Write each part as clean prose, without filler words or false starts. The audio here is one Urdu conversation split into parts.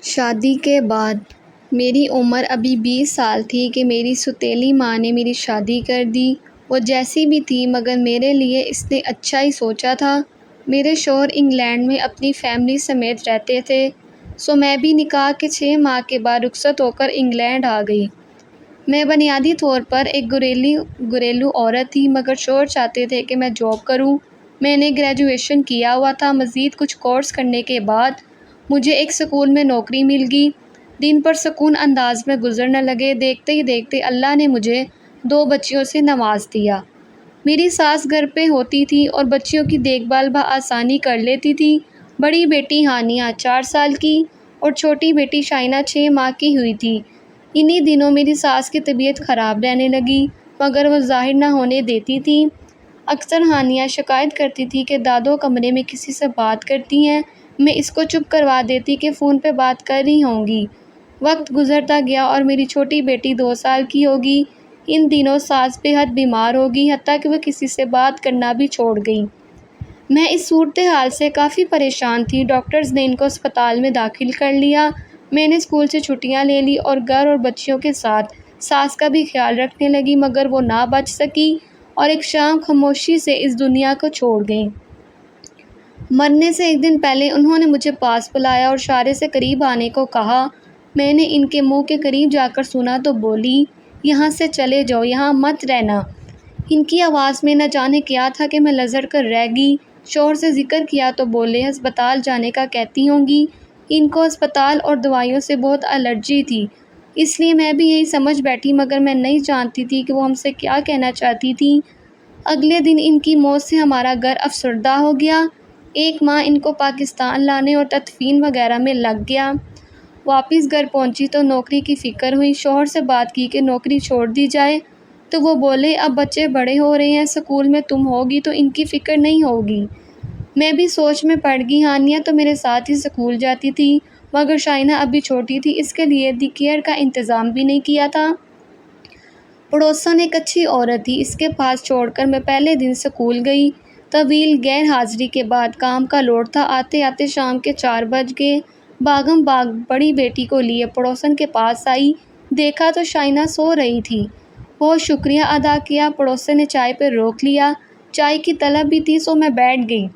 شادی کے بعد میری عمر ابھی 20 سال تھی کہ میری سوتیلی ماں نے میری شادی کر دی۔ وہ جیسی بھی تھی مگر میرے لیے اس نے اچھا ہی سوچا تھا۔ میرے شوہر انگلینڈ میں اپنی فیملی سمیت رہتے تھے، سو میں بھی نکاح کے 6 ماہ کے بعد رخصت ہو کر انگلینڈ آ گئی۔ میں بنیادی طور پر ایک گھریلو عورت تھی مگر شوہر چاہتے تھے کہ میں جاب کروں۔ میں نے گریجویشن کیا ہوا تھا۔ مزید کچھ کورس کرنے کے بعد مجھے ایک اسکول میں نوکری مل گئی۔ دن پرسکون انداز میں گزرنے لگے۔ دیکھتے ہی دیکھتے اللہ نے مجھے 2 بچیوں سے نواز دیا۔ میری ساس گھر پہ ہوتی تھی اور بچیوں کی دیکھ بھال بآسانی کر لیتی تھی۔ بڑی بیٹی ہانیہ 4 سال کی اور چھوٹی بیٹی شائنہ 6 ماہ کی ہوئی تھی۔ انہی دنوں میری ساس کی طبیعت خراب رہنے لگی مگر وہ ظاہر نہ ہونے دیتی تھی۔ اکثر ہانیہ شکایت کرتی تھی کہ دادو کمرے میں کسی سے بات کرتی ہیں۔ میں اس کو چپ کروا دیتی کہ فون پہ بات کر رہی ہوں گی۔ وقت گزرتا گیا اور میری چھوٹی بیٹی 2 سال کی ہوگی۔ ان دنوں ساس بے حد بیمار ہوگی، حتیٰ کہ وہ کسی سے بات کرنا بھی چھوڑ گئی۔ میں اس صورتحال سے کافی پریشان تھی۔ ڈاکٹرز نے ان کو اسپتال میں داخل کر لیا۔ میں نے اسکول سے چھٹیاں لے لی اور گھر اور بچیوں کے ساتھ ساس کا بھی خیال رکھنے لگی مگر وہ نہ بچ سکی اور ایک شام خاموشی سے اس دنیا کو چھوڑ گئیں۔ مرنے سے ایک دن پہلے انہوں نے مجھے پاس بلایا اور اشارے سے قریب آنے کو کہا۔ میں نے ان کے منہ کے قریب جا کر سنا تو بولی، یہاں سے چلے جاؤ، یہاں مت رہنا۔ ان کی آواز میں نہ جانے کیا تھا کہ میں لرز کر رہ گئی۔ شوہر سے ذکر کیا تو بولے، ہسپتال جانے کا کہتی ہوں گی۔ ان کو ہسپتال اور دوائیوں سے بہت الرجی تھی، اس لیے میں بھی یہی سمجھ بیٹھی مگر میں نہیں جانتی تھی کہ وہ ہم سے کیا کہنا چاہتی تھی۔ اگلے دن ان کی موت سے ہمارا گھر افسردہ ہو گیا۔ 1 ماہ ان کو پاکستان لانے اور تدفین وغیرہ میں لگ گیا۔ واپس گھر پہنچی تو نوکری کی فکر ہوئی۔ شوہر سے بات کی کہ نوکری چھوڑ دی جائے تو وہ بولے، اب بچے بڑے ہو رہے ہیں، اسکول میں تم ہوگی تو ان کی فکر نہیں ہوگی۔ میں بھی سوچ میں پڑ گئی۔ ہانیہ تو میرے ساتھ ہی اسکول جاتی تھی مگر شائنہ ابھی چھوٹی تھی، اس کے لیے ڈے کیئر کا انتظام بھی نہیں کیا تھا۔ پڑوسن ایک اچھی عورت تھی، اس کے پاس چھوڑ کر میں پہلے دن اسکول گئی۔ طویل غیر حاضری کے بعد کام کا لوڈ تھا۔ آتے آتے شام کے 4 بج گئے۔ بھاگم بھاگ بڑی بیٹی کو لیے پڑوسن کے پاس آئی، دیکھا تو شائنہ سو رہی تھی۔ بہت شکریہ ادا کیا۔ پڑوسن نے چائے پہ روک لیا۔ چائے کی طلب بھی تھی سو میں بیٹھ گئی۔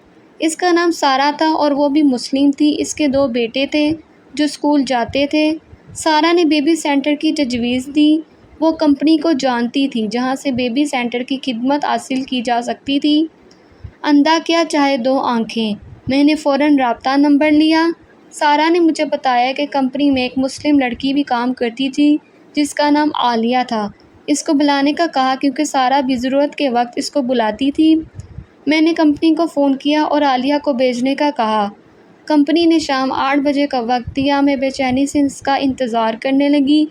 اس کا نام سارہ تھا اور وہ بھی مسلم تھی۔ اس کے 2 بیٹے تھے جو اسکول جاتے تھے۔ سارہ نے بیبی سینٹر کی تجویز دی۔ وہ کمپنی کو جانتی تھی جہاں سے بیبی سینٹر کی خدمت حاصل کی جا سکتی تھی۔ اندھا کیا چاہے 2 آنکھیں، میں نے فوراً رابطہ نمبر لیا۔ سارہ نے مجھے بتایا کہ کمپنی میں ایک مسلم لڑکی بھی کام کرتی تھی جس کا نام عالیہ تھا۔ اس کو بلانے کا کہا کیونکہ سارہ بھی ضرورت کے وقت اس کو بلاتی تھی۔ میں نے کمپنی کو فون کیا اور عالیہ کو بھیجنے کا کہا۔ کمپنی نے شام 8 بجے کا وقت دیا۔ میں بے چینی سے اس کا انتظار کرنے لگی۔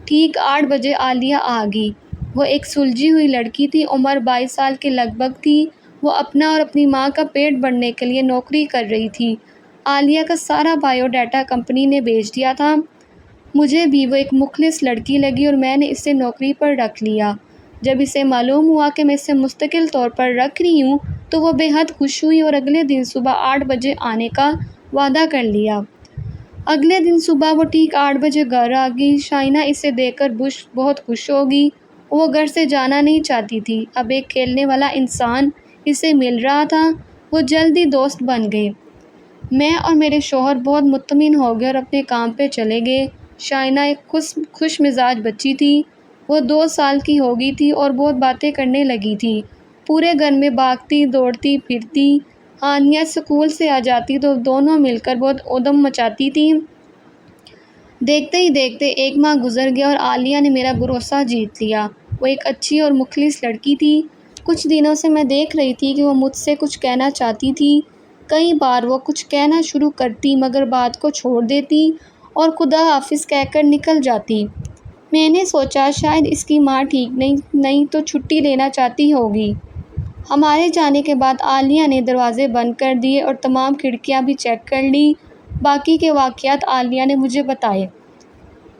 ٹھیک 8 بجے عالیہ آ گئی۔ وہ ایک سلجھی ہوئی لڑکی تھی، عمر 22 سال کے لگ بھگ تھی۔ وہ اپنا اور اپنی ماں کا پیٹ بھرنے کے لیے نوکری کر رہی تھی۔ عالیہ کا سارا بائیو ڈیٹا کمپنی نے بھیج دیا تھا۔ مجھے بھی وہ ایک مخلص لڑکی لگی اور میں نے اسے نوکری پر رکھ لیا۔ جب اسے معلوم ہوا کہ میں اسے مستقل طور پر رکھ رہی ہوں تو وہ بے حد خوش ہوئی اور اگلے دن صبح 8 بجے آنے کا وعدہ کر لیا۔ اگلے دن صبح وہ ٹھیک 8 بجے گھر آ گئی۔ شائنہ اسے دیکھ کر بہت خوش ہو گئی۔ وہ گھر سے جانا نہیں چاہتی تھی۔ اب ایک کھیلنے والا انسان اسے مل رہا تھا۔ وہ جلد ہی دوست بن گئے۔ میں اور میرے شوہر بہت مطمئن ہو گئے اور اپنے کام پہ چلے گئے۔ شائنہ ایک خوش مزاج بچی تھی۔ وہ 2 سال کی ہو گئی تھی اور بہت باتیں کرنے لگی تھی۔ پورے گھر میں بھاگتی دوڑتی پھرتی۔ ہانیہ اسکول سے آ جاتی تو دونوں مل کر بہت ادھم مچاتی تھیں۔ دیکھتے ہی دیکھتے 1 ماہ گزر گیا اور عالیہ نے میرا بھروسہ جیت لیا۔ وہ ایک اچھی اور مخلص لڑکی تھی۔ کچھ دنوں سے میں دیکھ رہی تھی کہ وہ مجھ سے کچھ کہنا چاہتی تھی۔ کئی بار وہ کچھ کہنا شروع کرتی مگر بات کو چھوڑ دیتی اور خدا حافظ کہہ کر نکل جاتی۔ میں نے سوچا شاید اس کی ماں ٹھیک نہیں تو چھٹی لینا چاہتی ہوگی۔ ہمارے جانے کے بعد عالیہ نے دروازے بند کر دیے اور تمام کھڑکیاں بھی چیک کر لیں۔ باقی کے واقعات عالیہ نے مجھے بتائے۔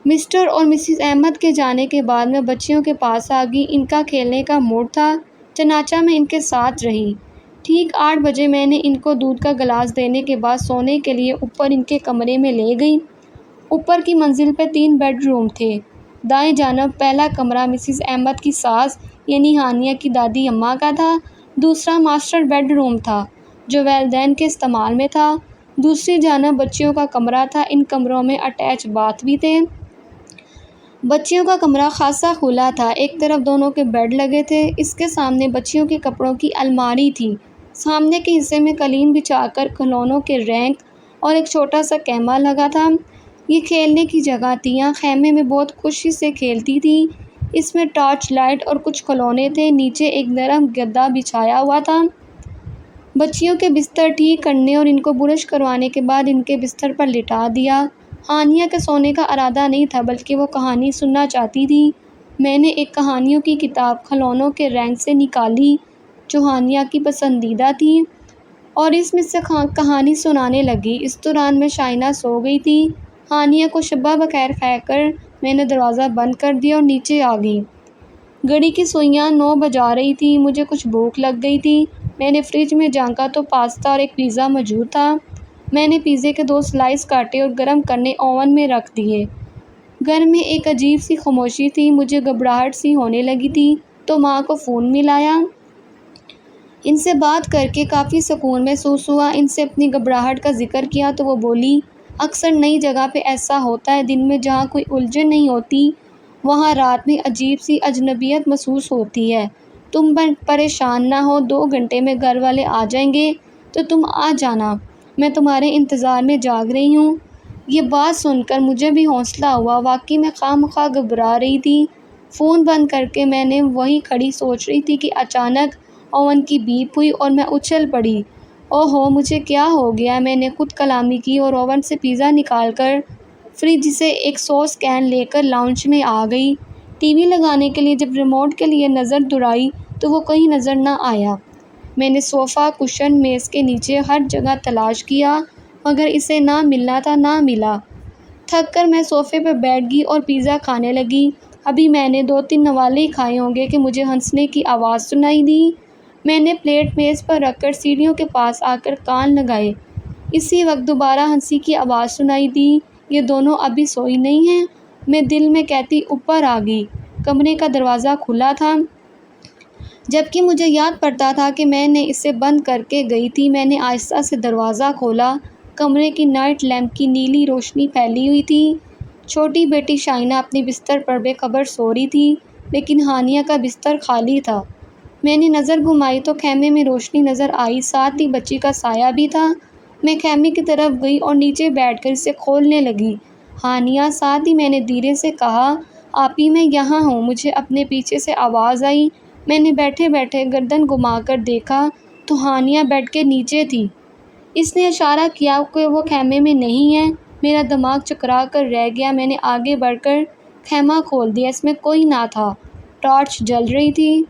مسٹر اور مسز احمد کے جانے کے بعد میں بچیوں کے پاس آ گئی۔ ان کا کھیلنے کا موڈ تھا، چنانچہ میں ان کے ساتھ رہی۔ ٹھیک 8 بجے میں نے ان کو دودھ کا گلاس دینے کے بعد سونے کے لیے اوپر ان کے کمرے میں لے گئی۔ اوپر کی منزل پہ 3 بیڈ روم تھے۔ دائیں جانب پہلا کمرہ مسز احمد کی ساس یعنی ہانیہ کی دادی اماں کا تھا۔ دوسرا ماسٹر بیڈ روم تھا جو والدین کے استعمال میں تھا۔ دوسری جانب بچیوں کا کمرہ تھا۔ ان کمروں میں اٹیچ باتھ بھی تھے۔ بچیوں کا کمرہ خاصا کھلا تھا۔ ایک طرف دونوں کے بیڈ لگے تھے۔ اس کے سامنے بچیوں کے کپڑوں کی الماری تھی۔ سامنے کے حصے میں قالین بچھا کر کھلونوں کے ریک اور ایک چھوٹا سا خیمہ لگا تھا۔ یہ کھیلنے کی جگہ تھی۔ یہاں خیمے میں بہت خوشی سے کھیلتی تھی۔ اس میں ٹارچ لائٹ اور کچھ کھلونے تھے۔ نیچے ایک نرم گدا بچھایا ہوا تھا۔ بچیوں کے بستر ٹھیک کرنے اور ان کو برش کروانے کے بعد ان کے بستر پر لٹا دیا۔ ہانیہ کے سونے کا ارادہ نہیں تھا بلکہ وہ کہانی سننا چاہتی تھی۔ میں نے ایک کہانیوں کی کتاب کھلونوں کے ریک سے نکالی جو ہانیہ کی پسندیدہ تھی اور اس میں سے کہانی سنانے لگی۔ اس دوران میں شائنہ سو گئی تھی۔ ہانیہ کو شبہ بخیر کہہ کر میں نے دروازہ بند کر دیا اور نیچے آ گئی۔ گھڑی کی سوئیاں 9 بجا رہی تھیں۔ مجھے کچھ بھوک لگ گئی تھی۔ میں نے فریج میں جھانکا تو پاستا اور ایک پیزا موجود تھا۔ میں نے پیزے کے 2 سلائس کاٹے اور گرم کرنے اوون میں رکھ دیے۔ گھر میں ایک عجیب سی خاموشی تھی۔ مجھے گھبراہٹ سی ہونے لگی تھی تو ماں کو فون ملایا۔ ان سے بات کر کے کافی سکون محسوس ہوا۔ ان سے اپنی گھبراہٹ کا ذکر کیا تو وہ بولی، اکثر نئی جگہ پہ ایسا ہوتا ہے۔ دن میں جہاں کوئی الجھن نہیں ہوتی وہاں رات میں عجیب سی اجنبیت محسوس ہوتی ہے۔ تم پریشان نہ ہو، 2 گھنٹے میں گھر والے آ جائیں گے تو تم آ جانا۔ میں تمہارے انتظار میں جاگ رہی ہوں۔ یہ بات سن کر مجھے بھی حوصلہ ہوا۔ واقعی میں خواہ مخواہ گھبرا رہی تھی۔ فون بند کر کے میں نے وہیں کھڑی سوچ رہی تھی کہ اچانک اوون کی بیپ ہوئی اور میں اچھل پڑی۔ اوہو، مجھے کیا ہو گیا؟ میں نے خود کلامی کی اور اوون سے پیزا نکال کر فریج سے ایک سوس کین لے کر لاؤنج میں آ گئی۔ ٹی وی لگانے کے لیے جب ریموٹ کے لیے نظر دوڑائی تو وہ کہیں نظر نہ آیا۔ میں نے صوفہ، کشن، میز کے نیچے ہر جگہ تلاش کیا مگر اسے نہ ملنا تھا نہ ملا۔ تھک کر میں صوفے پہ بیٹھ گئی اور پیزا کھانے لگی۔ ابھی میں نے 2-3 نوالے ہی کھائے ہوں گے کہ مجھے ہنسنے کی آواز سنائی دی۔ میں نے پلیٹ میز پر رکھ کر سیڑھیوں کے پاس آ کر کان لگائے۔ اسی وقت دوبارہ ہنسی کی آواز سنائی دی۔ یہ دونوں ابھی سوئی نہیں ہیں؟ میں دل میں کہتی اوپر آ گئی۔ کمرے کا دروازہ کھلا تھا جبکہ مجھے یاد پڑتا تھا کہ میں نے اسے بند کر کے گئی تھی۔ میں نے آہستہ سے دروازہ کھولا۔ کمرے کی نائٹ لیمپ کی نیلی روشنی پھیلی ہوئی تھی۔ چھوٹی بیٹی شائنہ اپنے بستر پر بے خبر سو رہی تھی لیکن ہانیہ کا بستر خالی تھا۔ میں نے نظر گھمائی تو خیمے میں روشنی نظر آئی، ساتھ ہی بچی کا سایہ بھی تھا۔ میں خیمے کی طرف گئی اور نیچے بیٹھ کر اسے کھولنے لگی۔ ہانیہ، ساتھ ہی میں نے دھیرے سے کہا، آپی میں یہاں ہوں۔ مجھے اپنے پیچھے سے آواز آئی۔ میں نے بیٹھے بیٹھے گردن گھما کر دیکھا تو ہانیہ بیڈ کے نیچے تھی۔ اس نے اشارہ کیا کہ وہ خیمے میں نہیں ہے۔ میرا دماغ چکرا کر رہ گیا۔ میں نے آگے بڑھ کر خیمہ کھول دیا۔ اس میں کوئی نہ تھا۔ ٹارچ جل رہی تھی۔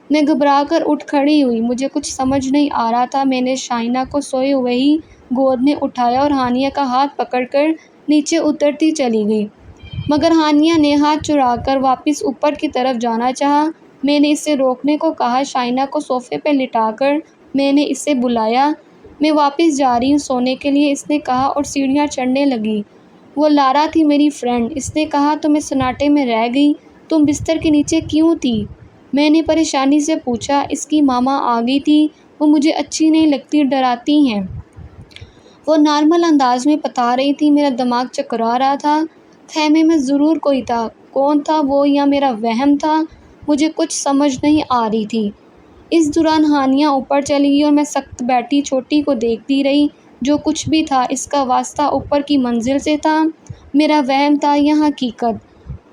میں گھبرا کر اٹھ کھڑی ہوئی۔ مجھے کچھ سمجھ نہیں آ رہا تھا۔ میں نے شائنہ کو سوئے ہوئے ہی گود میں اٹھایا اور ہانیہ کا ہاتھ پکڑ کر نیچے اترتی چلی گئی مگر ہانیہ نے ہاتھ چرا کر واپس اوپر کی طرف جانا چاہا۔ میں نے اسے روکنے کو کہا۔ شائنہ کو صوفے پہ لٹا کر میں نے اسے بلایا۔ میں واپس جا رہی ہوں سونے کے لیے، اس نے کہا اور سیڑھیاں چڑھنے لگی۔ وہ لارا تھی، میری فرینڈ۔ اس نے کہا تو میں سناٹے میں رہ گئی۔ تم بستر کے نیچے کیوں تھی؟ میں نے پریشانی سے پوچھا۔ اس کی ماما آ گئی تھی۔ وہ مجھے اچھی نہیں لگتی، ڈراتی ہیں۔ وہ نارمل انداز میں بتا رہی تھی۔ میرا دماغ چکرا رہا تھا۔ خیمے میں ضرور کوئی تھا۔ کون تھا وہ، یا میرا وہم تھا؟ مجھے کچھ سمجھ نہیں آ رہی تھی۔ اس دوران ہانیہ اوپر چلی گئی اور میں سکت بیٹھی چھوٹی کو دیکھتی رہی۔ جو کچھ بھی تھا اس کا واسطہ اوپر کی منزل سے تھا۔ میرا وہم تھا یا حقیقت؟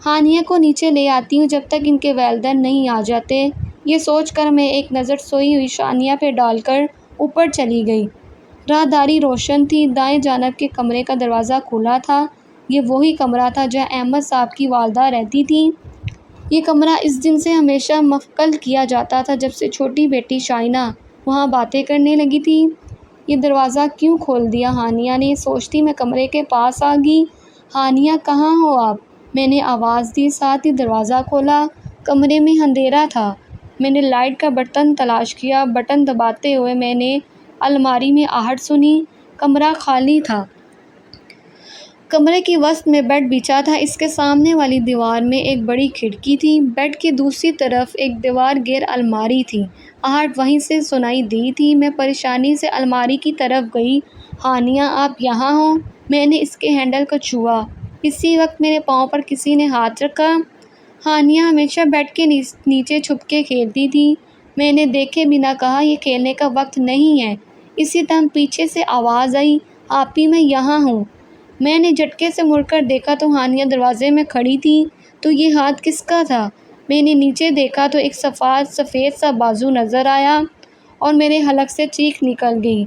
ہانیہ کو نیچے لے آتی ہوں جب تک ان کے والدین نہیں آ جاتے۔ یہ سوچ کر میں ایک نظر سوئی ہوئی شائنہ پہ ڈال کر اوپر چلی گئی۔ راہداری روشن تھی۔ دائیں جانب کے کمرے کا دروازہ کھلا تھا۔ یہ وہی کمرہ تھا جہاں احمد صاحب کی والدہ رہتی تھیں۔ یہ کمرہ اس دن سے ہمیشہ منقل کیا جاتا تھا جب سے چھوٹی بیٹی شائنہ وہاں باتیں کرنے لگی تھی۔ یہ دروازہ کیوں کھول دیا ہانیہ نے؟ یہ سوچتی میں کمرے کے پاس آ گئی۔ ہانیہ، کہاں ہو آپ؟ میں نے آواز دی، ساتھ ہی دروازہ کھولا۔ کمرے میں اندھیرا تھا۔ میں نے لائٹ کا بٹن تلاش کیا۔ بٹن دباتے ہوئے میں نے الماری میں آہٹ سنی۔ کمرہ خالی تھا۔ کمرے کی وسط میں بیڈ بچھا تھا، اس کے سامنے والی دیوار میں ایک بڑی کھڑکی تھی، بیڈ کی دوسری طرف ایک دیوار گیر الماری تھی، آہٹ وہیں سے سنائی دی تھی۔ میں پریشانی سے الماری کی طرف گئی۔ ہانیہ آپ یہاں ہو؟ میں نے اس کے ہینڈل کو چھوا، اسی وقت میرے پاؤں پر کسی نے ہاتھ رکھا۔ ہانیہ ہمیشہ بیڈ کے نیچے چھپ کے کھیلتی تھی، میں نے دیکھے بنا کہا یہ کھیلنے کا وقت نہیں ہے۔ اسی دم پیچھے سے آواز آئی، آپی میں یہاں ہوں۔ میں نے جھٹکے سے مڑ کر دیکھا تو ہانیہ دروازے میں کھڑی تھی۔ تو یہ ہاتھ کس کا تھا؟ میں نے نیچے دیکھا تو ایک سفید سا بازو نظر آیا اور میرے حلق سے چیخ نکل گئی۔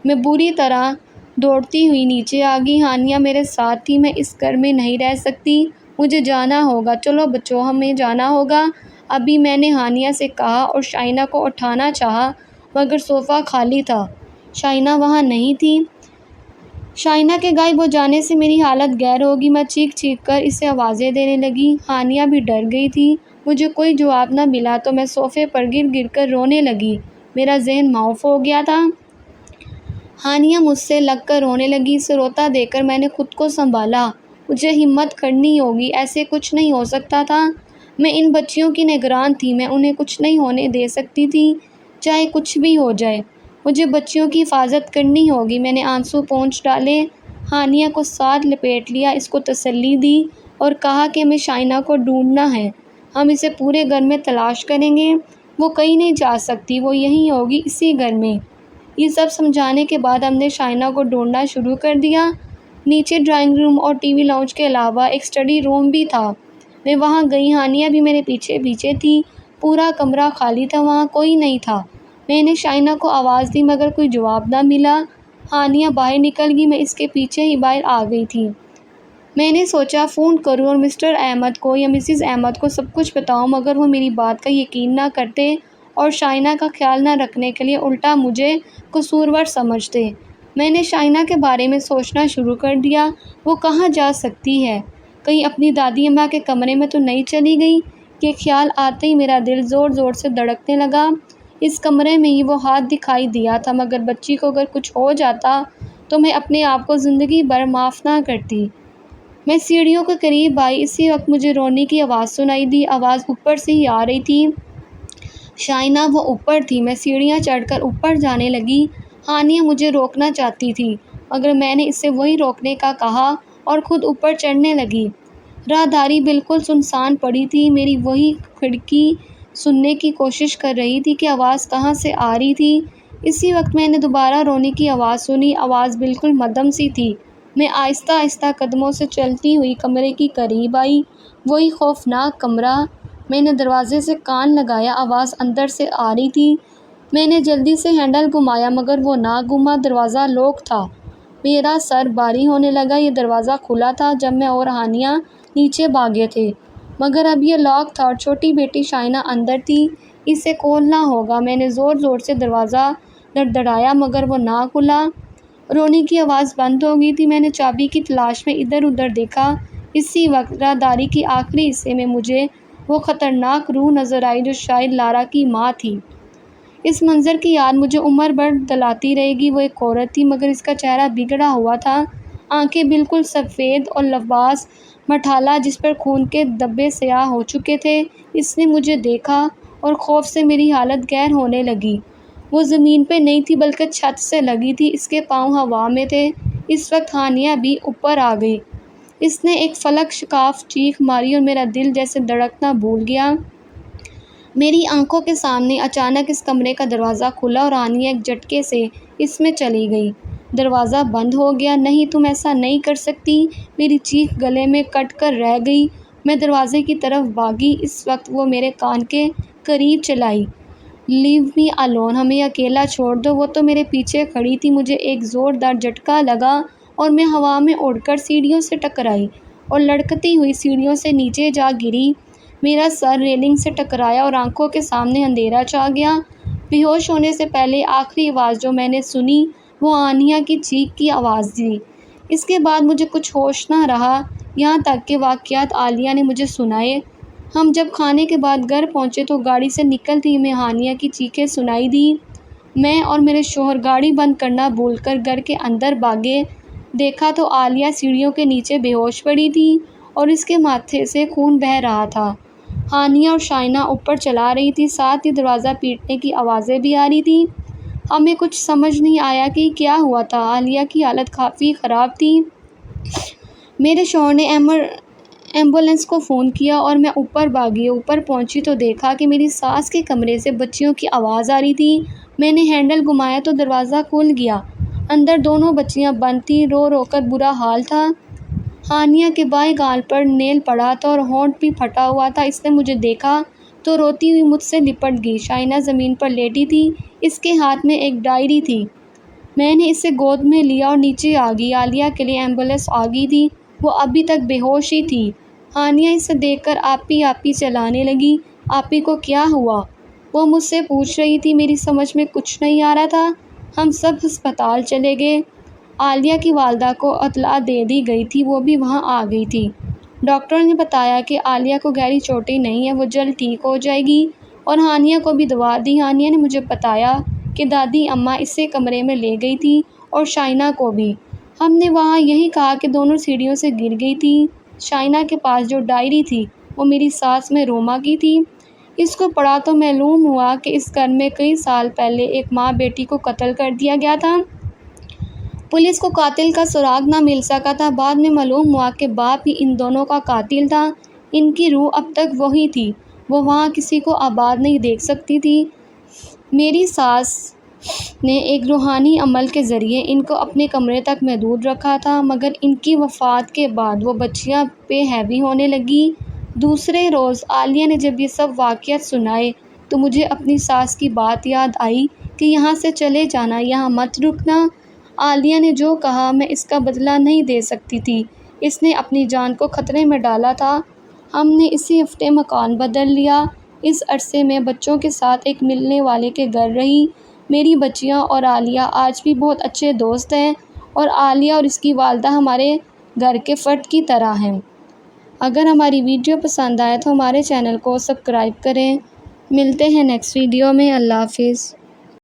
میں بری طرح دوڑتی ہوئی نیچے آ گئی۔ ہانیہ میرے ساتھ تھی۔ میں اس گھر میں نہیں رہ سکتی، مجھے جانا ہوگا، چلو بچوں ہمیں جانا ہوگا ابھی، میں نے ہانیہ سے کہا اور شائنہ کو اٹھانا چاہا مگر صوفہ خالی تھا، شائنہ وہاں نہیں تھی۔ شائنہ کے غائب ہو جانے سے میری حالت غیر ہو گئی، میں چیخ چیخ کر اسے آوازیں دینے لگی۔ ہانیہ بھی ڈر گئی تھی۔ مجھے کوئی جواب نہ ملا تو میں صوفے پر گر گر کر رونے لگی، میرا ذہن معاف ہو گیا تھا۔ ہانیہ مجھ سے لگ کر رونے لگی، اسے روتا دیکھ کر میں نے خود کو سنبھالا، مجھے ہمت کرنی ہوگی، ایسے کچھ نہیں ہو سکتا تھا، میں ان بچیوں کی نگران تھی، میں انہیں کچھ نہیں ہونے دے سکتی تھی، چاہے کچھ بھی ہو جائے، مجھے بچیوں کی حفاظت کرنی ہوگی۔ میں نے آنسو پونچھ ڈالے، ہانیہ کو ساتھ لپیٹ لیا، اس کو تسلی دی اور کہا کہ ہمیں شائنہ کو ڈھونڈنا ہے، ہم اسے پورے گھر میں تلاش کریں گے، وہ کہیں نہیں جا سکتی، وہ یہیں ہوگی اسی گھر میں۔ یہ سب سمجھانے کے بعد ہم نے شائنہ کو ڈھونڈنا شروع کر دیا۔ نیچے ڈرائنگ روم اور ٹی وی لاؤنج کے علاوہ ایک اسٹڈی روم بھی تھا، میں وہاں گئی، ہانیہ بھی میرے پیچھے پیچھے تھی، پورا کمرہ خالی تھا، وہاں کوئی نہیں تھا۔ میں نے شائنہ کو آواز دی مگر کوئی جواب نہ ملا۔ ہانیہ باہر نکل گئی، میں اس کے پیچھے ہی باہر آ گئی تھی۔ میں نے سوچا فون کروں اور مسٹر احمد کو یا مسز احمد کو سب کچھ بتاؤں مگر وہ میری بات کا یقین نہ کرتے اور شائنہ کا خیال نہ رکھنے کے لیے الٹا مجھے قصوروار سمجھتے۔ میں نے شائنہ کے بارے میں سوچنا شروع کر دیا، وہ کہاں جا سکتی ہے، کہیں اپنی دادی اماں کے کمرے میں تو نہیں چلی گئی؟ یہ خیال آتے ہی میرا دل زور زور سے دھڑکنے لگا۔ اس کمرے میں ہی وہ ہاتھ دکھائی دیا تھا، مگر بچی کو اگر کچھ ہو جاتا تو میں اپنے آپ کو زندگی بھر معاف نہ کرتی۔ میں سیڑھیوں کے قریب آئی، اسی وقت مجھے رونے کی آواز سنائی دی، آواز اوپر سے ہی آ رہی تھی۔ شائنہ وہ اوپر تھی، میں سیڑھیاں چڑھ کر اوپر جانے لگی۔ ہانیہ مجھے روکنا چاہتی تھی مگر میں نے اسے وہیں روکنے کا کہا اور خود اوپر چڑھنے لگی۔ راہداری بالکل سنسان پڑی تھی، میری وہی کھڑکی سننے کی کوشش کر رہی تھی کہ آواز کہاں سے آ رہی تھی۔ اسی وقت میں نے دوبارہ رونے کی آواز سنی، آواز بالکل مدھم سی تھی۔ میں آہستہ آہستہ قدموں سے چلتی ہوئی کمرے کی قریب آئی، وہی خوفناک کمرہ۔ میں نے دروازے سے کان لگایا، آواز اندر سے آ رہی تھی۔ میں نے جلدی سے ہینڈل گھمایا مگر وہ نہ گھوما، دروازہ لاک تھا۔ میرا سر بھاری ہونے لگا، یہ دروازہ کھلا تھا جب میں اور ہانیہ نیچے بھاگے تھے مگر اب یہ لاک تھا اور چھوٹی بیٹی شائنہ اندر تھی، اسے کھولنا ہوگا۔ میں نے زور زور سے دروازہ دھڑدھڑایا مگر وہ نہ کھلا، رونے کی آواز بند ہو گئی تھی۔ میں نے چابی کی تلاش میں ادھر ادھر دیکھا، اسی وقت راہداری کے آخری حصے میں مجھے وہ خطرناک روح نظر آئی جو شاید لارا کی ماں تھی۔ اس منظر کی یاد مجھے عمر بھر دلاتی رہے گی۔ وہ ایک عورت تھی مگر اس کا چہرہ بگڑا ہوا تھا، آنکھیں بالکل سفید اور لباس مٹھالا جس پر خون کے دھبے سیاہ ہو چکے تھے۔ اس نے مجھے دیکھا اور خوف سے میری حالت غیر ہونے لگی۔ وہ زمین پہ نہیں تھی بلکہ چھت سے لگی تھی، اس کے پاؤں ہوا میں تھے۔ اس وقت ہانیہ بھی اوپر آ گئی، اس نے ایک فلک شکاف چیخ ماری اور میرا دل جیسے دھڑکنا بھول گیا۔ میری آنکھوں کے سامنے اچانک اس کمرے کا دروازہ کھلا اور ہانیہ ایک جھٹکے سے اس میں چلی گئی۔ دروازہ بند ہو گیا۔ نہیں تم ایسا نہیں کر سکتی، میری چیخ گلے میں کٹ کر رہ گئی۔ میں دروازے کی طرف بھاگی، اس وقت وہ میرے کان کے قریب چلائی، لیو می الون، ہمیں اکیلا چھوڑ دو۔ وہ تو میرے پیچھے کھڑی تھی۔ مجھے ایک زوردار جھٹکا لگا اور میں ہوا میں اڑ کر سیڑھیوں سے ٹکرائی اور لڑکتی ہوئی سیڑھیوں سے نیچے جا گری۔ میرا سر ریلنگ سے ٹکرایا اور آنکھوں کے سامنے اندھیرا چھا گیا۔ بے ہوش ہونے سے پہلے آخری آواز جو میں نے سنی وہ ہانیہ کی چیخ کی آواز تھی۔ اس کے بعد مجھے کچھ ہوش نہ رہا یہاں تک کہ واقعات عالیہ نے مجھے سنائے۔ ہم جب کھانے کے بعد گھر پہنچے تو گاڑی سے نکلتے ہی ہمیں ہانیہ کی چیخیں سنائی دیں۔ میں اور میرے شوہر گاڑی بند کرنا بھول کر گھر کے اندر بھاگے۔ دیکھا تو عالیہ سیڑھیوں کے نیچے بے ہوش پڑی تھی اور اس کے ماتھے سے خون بہہ رہا تھا۔ ہانیہ اور شائنہ اوپر چلا رہی تھی، ساتھ ہی دروازہ پیٹنے کی آوازیں بھی آ رہی تھیں۔ ہمیں کچھ سمجھ نہیں آیا کہ کیا ہوا تھا۔ عالیہ کی حالت کافی خراب تھی۔ میرے شوہر نے ایمبولینس کو فون کیا اور میں اوپر بھاگی۔ اوپر پہنچی تو دیکھا کہ میری ساس کے کمرے سے بچیوں کی آواز آ رہی تھی۔ میں نے ہینڈل گھمایا تو دروازہ کھل گیا۔ اندر دونوں بچیاں بند تھیں، رو رو کر برا حال تھا۔ ہانیہ کے بائیں گال پر نیل پڑا تھا اور ہونٹ بھی پھٹا ہوا تھا۔ اس نے مجھے دیکھا تو روتی ہوئی مجھ سے لپٹ گئی۔ شائنہ زمین پر لیٹی تھی، اس کے ہاتھ میں ایک ڈائری تھی۔ میں نے اسے گود میں لیا اور نیچے آ گئی۔ عالیہ کے لیے ایمبولینس آ گئی تھی، وہ ابھی تک بے ہوش ہی تھی۔ ہانیہ اسے دیکھ کر آپی آپی چلانے لگی۔ آپی کو کیا ہوا؟ وہ مجھ سے پوچھ رہی تھی۔ میری سمجھ میں کچھ نہیں آ رہا تھا۔ ہم سب ہسپتال چلے گئے۔ عالیہ کی والدہ کو اطلاع دے دی گئی تھی، وہ بھی وہاں آ گئی تھی۔ ڈاکٹر نے بتایا کہ عالیہ کو گہری چوٹیں نہیں ہیں، وہ جلد ٹھیک ہو جائے گی، اور ہانیہ کو بھی دوا دی۔ ہانیہ نے مجھے بتایا کہ دادی اماں اسے کمرے میں لے گئی تھی اور شائنہ کو بھی۔ ہم نے وہاں یہی کہا کہ دونوں سیڑھیوں سے گر گئی تھی۔ شائنہ کے پاس جو ڈائری تھی وہ میری ساس میں روما کی تھی۔ اس کو پڑھا تو معلوم ہوا کہ اس گھر میں کئی سال پہلے ایک ماں بیٹی کو قتل کر دیا گیا تھا۔ پولیس کو قاتل کا سراغ نہ مل سکا تھا۔ بعد میں معلوم ہوا کہ باپ ہی ان دونوں کا قاتل تھا۔ ان کی روح اب تک وہیں تھی، وہ وہاں کسی کو آباد نہیں دیکھ سکتی تھی۔ میری ساس نے ایک روحانی عمل کے ذریعے ان کو اپنے کمرے تک محدود رکھا تھا، مگر ان کی وفات کے بعد وہ بچیاں بے حیوی ہونے لگیں۔ دوسرے روز عالیہ نے جب یہ سب واقعات سنائے تو مجھے اپنی ساس کی بات یاد آئی کہ یہاں سے چلے جانا، یہاں مت رکنا۔ عالیہ نے جو کہا میں اس کا بدلہ نہیں دے سکتی تھی، اس نے اپنی جان کو خطرے میں ڈالا تھا۔ ہم نے اسی ہفتے مکان بدل لیا۔ اس عرصے میں بچوں کے ساتھ ایک ملنے والے کے گھر رہی۔ میری بچیاں اور عالیہ آج بھی بہت اچھے دوست ہیں، اور عالیہ اور اس کی والدہ ہمارے گھر کے فرد کی طرح ہیں۔ اگر ہماری ویڈیو پسند آئے تو ہمارے چینل کو سبسکرائب کریں۔ ملتے ہیں نیکسٹ ویڈیو میں۔ اللہ حافظ۔